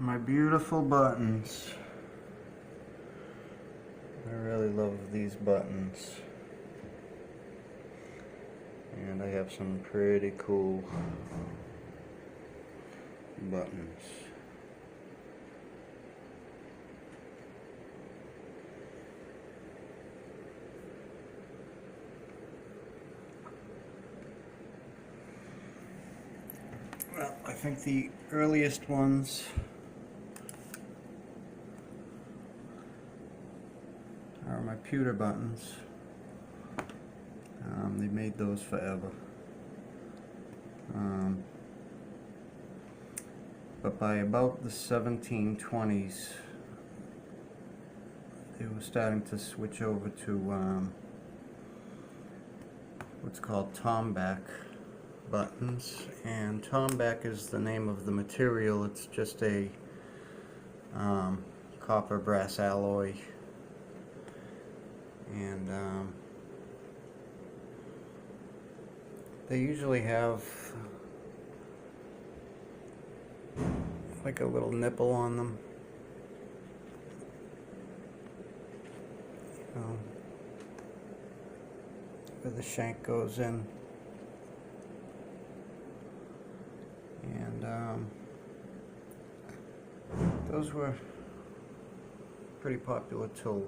My beautiful buttons. I really love these buttons. And I have some pretty cool buttons. Well, I think the earliest ones are my pewter buttons. They made those forever. But by about the 1720s, they were starting to switch over to what's called tomback buttons. And tomback is the name of the material. It's just a copper brass alloy. And they usually have like a little nipple on them. Where the shank goes in. And those were pretty popular till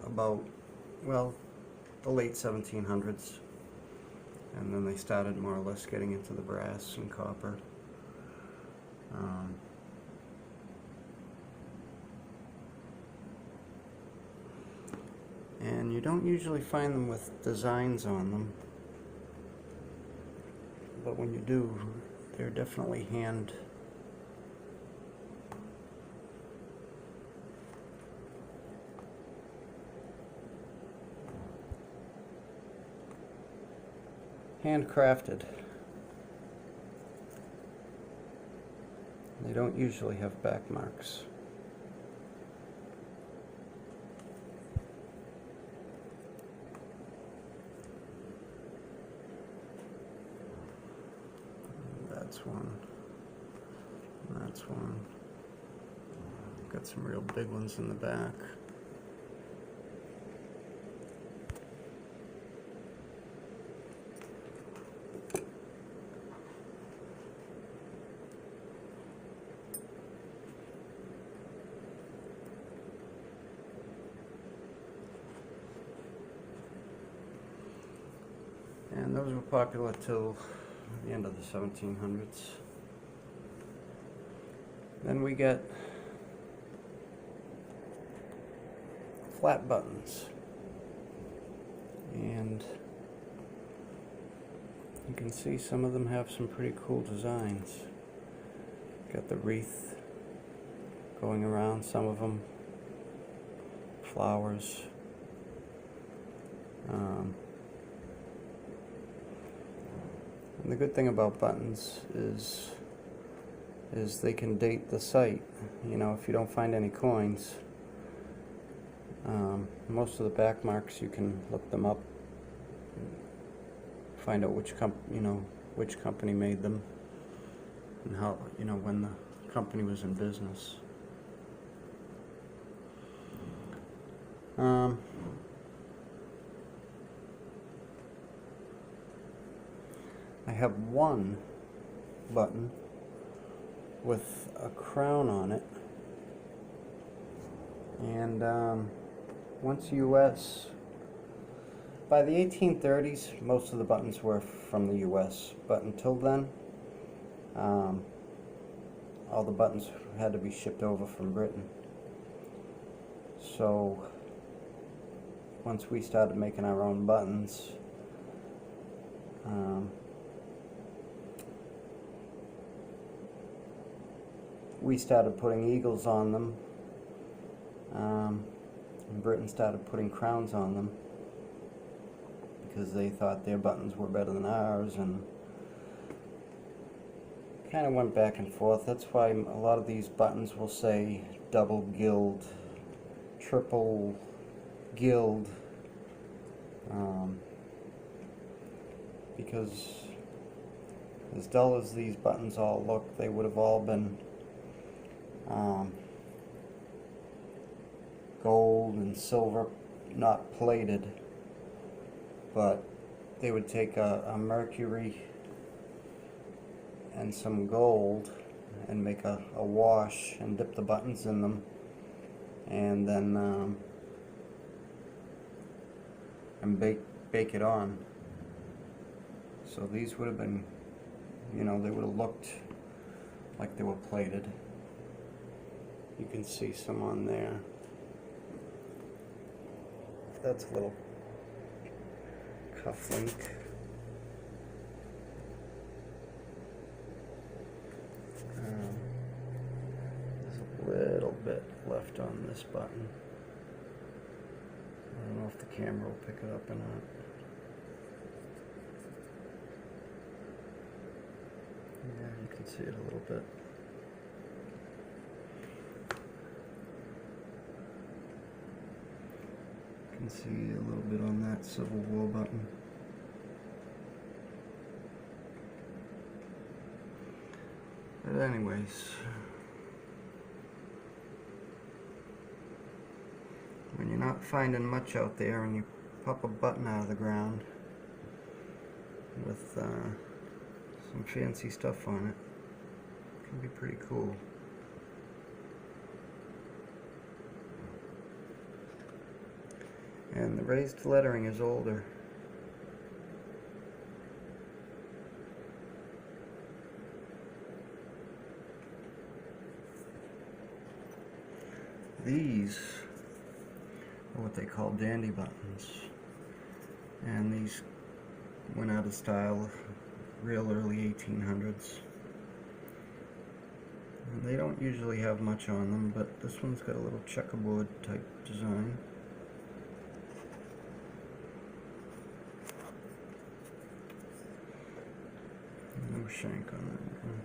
about, well, the late 1700s. And then they started more or less getting into the brass and copper. And you don't usually find them with designs on them, but when you do, they're definitely handcrafted. They don't usually have back marks. That's one. That's one. Got some real big ones in the back. And those were popular till the end of the 1700s. Then we get flat buttons, and you can see some of them have some pretty cool designs. Got the wreath going around, some of them flowers. And the good thing about buttons is they can date the site. You know, if you don't find any coins, most of the back marks you can look them up, find out which company made them, and how, when the company was in business. I have one button with a crown on it, and once US, by the 1830s, most of the buttons were from the US, but until then, all the buttons had to be shipped over from Britain. So once we started making our own buttons, we started putting eagles on them, and Britain started putting crowns on them because they thought their buttons were better than ours, and kind of went back and forth. That's why a lot of these buttons will say double gild, triple gild, because as dull as these buttons all look, they would have all been um, gold and silver, not plated, but they would take a mercury and some gold and make a wash and dip the buttons in them, and then and bake it on. So these would have been, you know, they would have looked like they were plated. You can see some on there. That's a little cuff link. There's a little bit left on this button. I don't know if the camera will pick it up or not. Yeah, you can see it a little bit. You can see a little bit on that Civil War button. But anyways, when you're not finding much out there and you pop a button out of the ground with some fancy stuff on it, it can be pretty cool. And the raised lettering is older. These are what they call dandy buttons, and these went out of style real early 1800s. And they don't usually have much on them, but this one's got a little checkerboard type design. No shank on that one.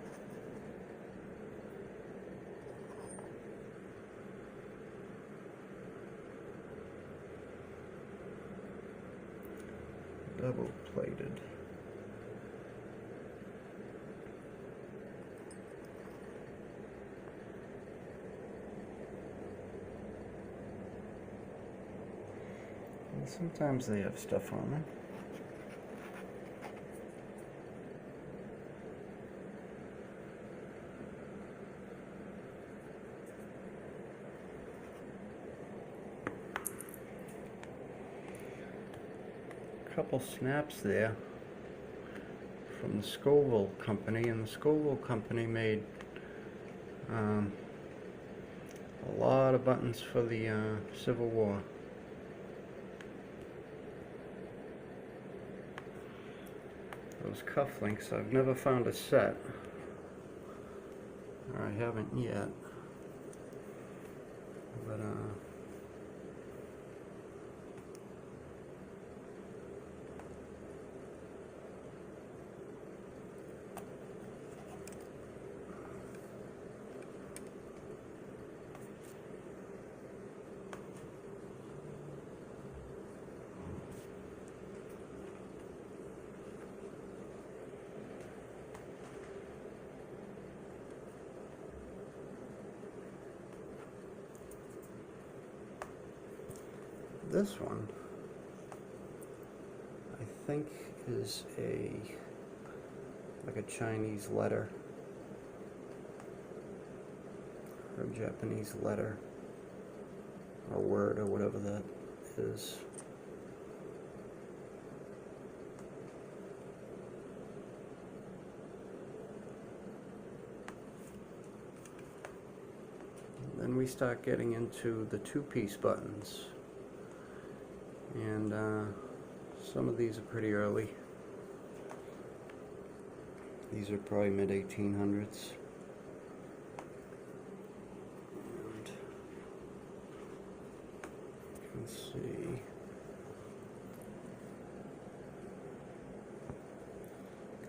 Double plated. And sometimes they have stuff on them. Couple snaps there from the Scoville company, and the Scoville company made a lot of buttons for the Civil War. Those cufflinks, I've never found a set, or I haven't yet, but this one, I think, is like a Chinese letter or a Japanese letter or word or whatever that is. Then we start getting into the two-piece buttons. And some of these are pretty early. These are probably mid-1800s. And you can see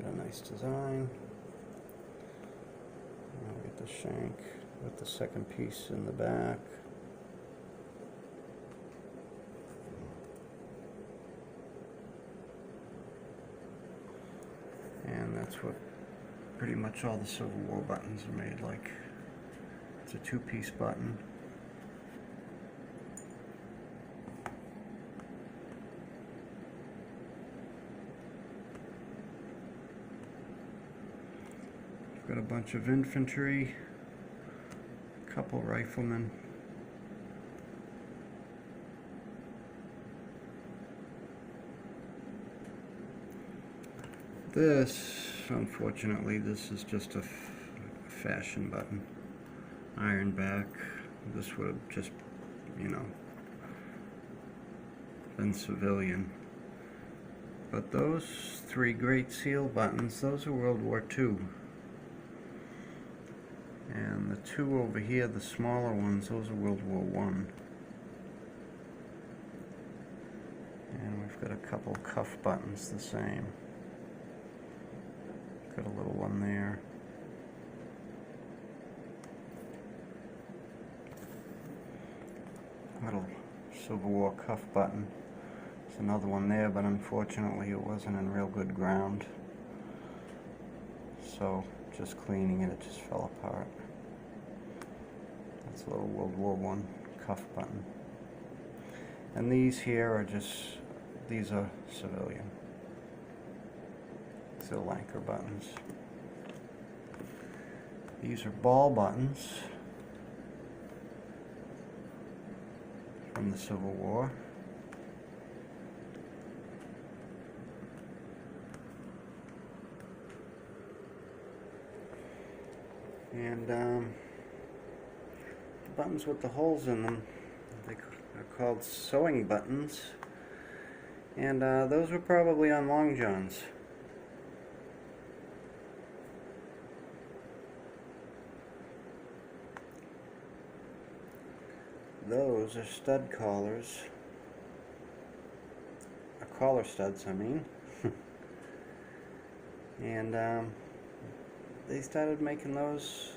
got a nice design. I'll get the shank with the second piece in the back. And that's what pretty much all the Civil War buttons are made like. It's a two-piece button. We've got a bunch of infantry, a couple riflemen. This, unfortunately, this is just a fashion button. Iron back. This would have just, you know, been civilian. But those three Great Seal buttons, those are World War II. And the two over here, the smaller ones, those are World War I. And we've got a couple cuff buttons the same. Got a little one there. Little Civil War cuff button. There's another one there, but unfortunately it wasn't in real good ground. So just cleaning it, it just fell apart. That's a little World War I cuff button. And these here are just, these are civilian. These are Lanker buttons. These are ball buttons from the Civil War. And the buttons with the holes in them, they are called sewing buttons. And those were probably on Long Johns. Those are stud collars. Collar studs, I mean. And they started making those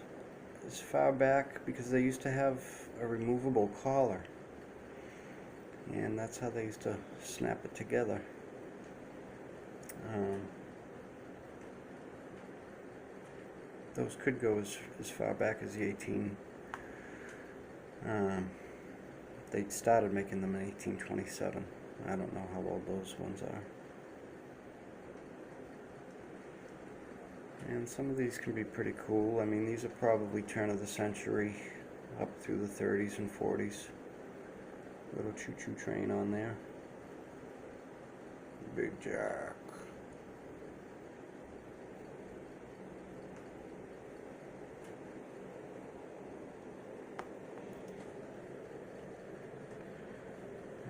as far back because they used to have a removable collar. And that's how they used to snap it together. Those could go as far back as the they started making them in 1827. I don't know how old those ones are. And some of these can be pretty cool. I mean, these are probably turn of the century up through the 30s and 40s. Little choo-choo train on there. Big Jack.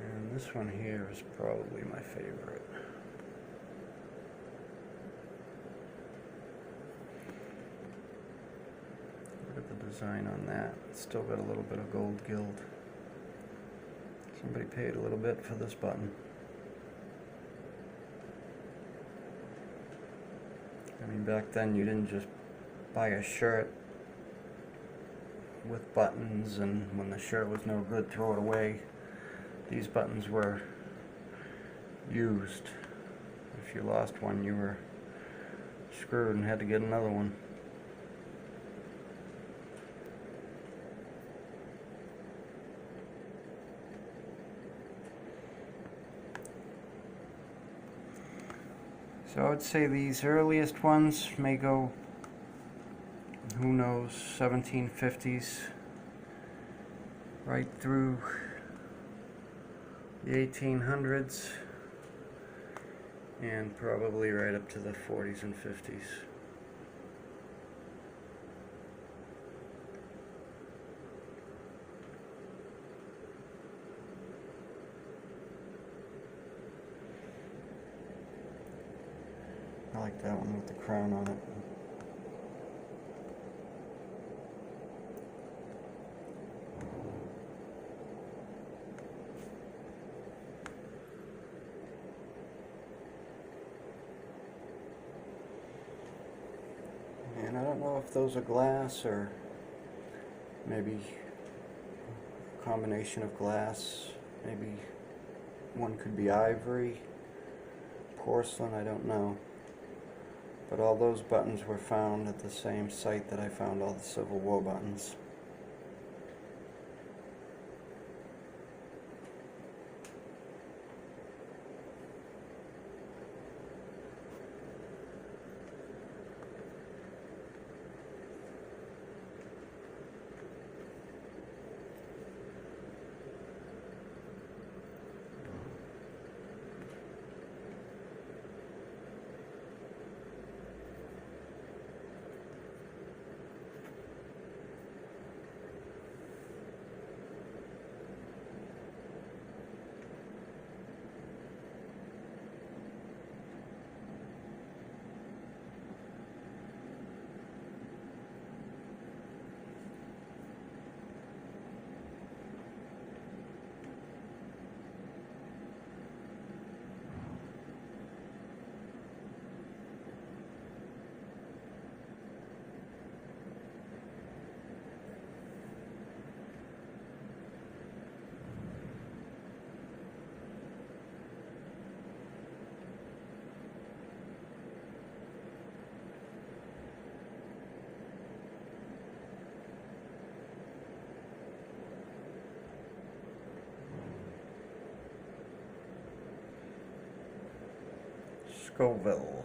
And this one here is probably my favorite. Look at the design on that. It's still got a little bit of gold gild. Somebody paid a little bit for this button. I mean, back then you didn't just buy a shirt with buttons and when the shirt was no good, throw it away. These buttons were used. If you lost one, you were screwed and had to get another one. So I would say these earliest ones may go, who knows, 1750s, right through the 1800s, and probably right up to the 40s and 50s. I like that one with the crown on it. And I don't know if those are glass or maybe a combination of glass. Maybe one could be ivory, porcelain, I don't know. But all those buttons were found at the same site that I found all the Civil War buttons. Scoville.